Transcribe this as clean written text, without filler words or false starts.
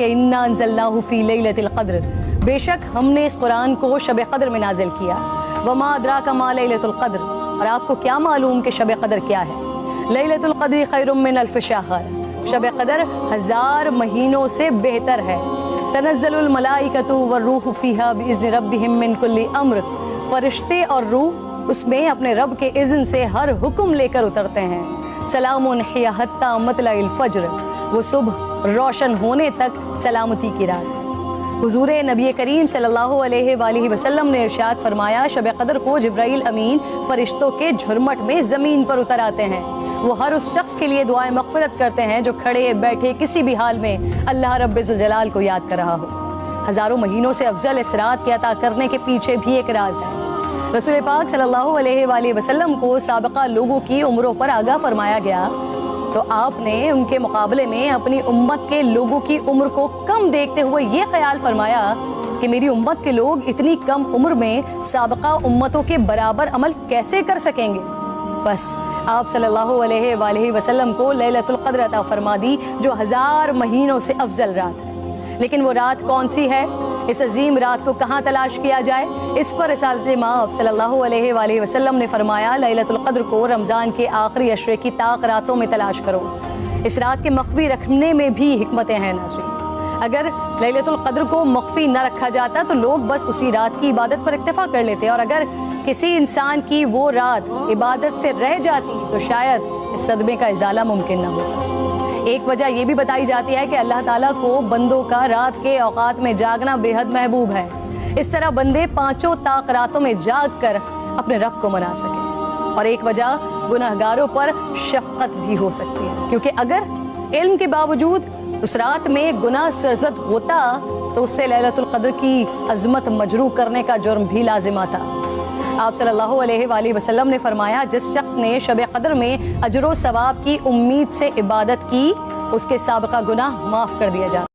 کہ انا انزلناہ فی لیلۃ القدر، بے شک ہم نے اس قرآن کو شب قدر میں نازل کیا۔ وما ادراک ما لیلۃ القدر، اور آپ کو کیا معلوم کہ شب قدر کیا ہے؟ لیلۃ القدر خیر من الف شہر، شب قدر 1000 مہینوں سے بہتر ہے۔ تنزل الملائکۃ والروح فیہا باذن ربہم من کل امر، فرشتے اور روح اس میں اپنے رب کے اذن سے ہر حکم لے کر اترتے ہیں۔ سلام ہی حتی مطلع الفجر، وہ صبح روشن ہونے تک سلامتی کی رات۔ حضور نبی کریم صلی اللہ علیہ وآلہ وسلم نے ارشاد فرمایا، شب قدر کو جبرائیل امین فرشتوں کے جھرمٹ میں زمین پر اتر آتے ہیں۔ وہ ہر اس شخص کے لیے دعائیں مغفرت کرتے ہیں جو کھڑے بیٹھے کسی بھی حال میں اللہ رب ذوالجلال کو یاد کر رہا ہو۔ ہزاروں مہینوں سے افضل اس رات کے عطا کرنے کے پیچھے بھی ایک راز ہے۔ رسول پاک صلی اللہ علیہ وآلہ وسلم کو سابقہ لوگوں کی عمروں پر آگاہ فرمایا گیا، تو آپ نے ان کے مقابلے میں اپنی امت کے لوگوں کی عمر کو کم دیکھتے ہوئے یہ خیال فرمایا کہ میری امت کے لوگ اتنی کم عمر میں سابقہ امتوں کے برابر عمل کیسے کر سکیں گے؟ بس آپ صلی اللہ علیہ وآلہ وسلم کو لیلۃ القدر عطا فرما دی، جو 1000 مہینوں سے افضل رات ہے۔ لیکن وہ رات کون سی ہے؟ اس عظیم رات کو کہاں تلاش کیا جائے؟ اس پر رسالت مآب صلی اللہ علیہ وآلہ وسلم نے فرمایا، لیلۃ القدر کو رمضان کے آخری عشرے کی طاق راتوں میں تلاش کرو۔ اس رات کے مخفی رکھنے میں بھی حکمتیں ہیں ناظرین۔ اگر لیلۃ القدر کو مخفی نہ رکھا جاتا تو لوگ بس اسی رات کی عبادت پر اکتفا کر لیتے، اور اگر کسی انسان کی وہ رات عبادت سے رہ جاتی تو شاید اس صدمے کا ازالہ ممکن نہ ہوتا۔ ایک وجہ یہ بھی بتائی جاتی ہے کہ اللہ تعالیٰ کو بندوں کا رات کے اوقات میں جاگنا بے حد محبوب ہے، اس طرح بندے 5 طاق راتوں میں جاگ کر اپنے رب کو منا سکیں۔ اور ایک وجہ گناہگاروں پر شفقت بھی ہو سکتی ہے، کیونکہ اگر علم کے باوجود اس رات میں گناہ سرزد ہوتا تو اس سے لیلۃ القدر کی عظمت مجروح کرنے کا جرم بھی لازم آتا۔ آپ صلی اللہ علیہ وآلہ وسلم نے فرمایا، جس شخص نے شب قدر میں اجر و ثواب کی امید سے عبادت کی، اس کے سابقہ گناہ معاف کر دیا جاتا۔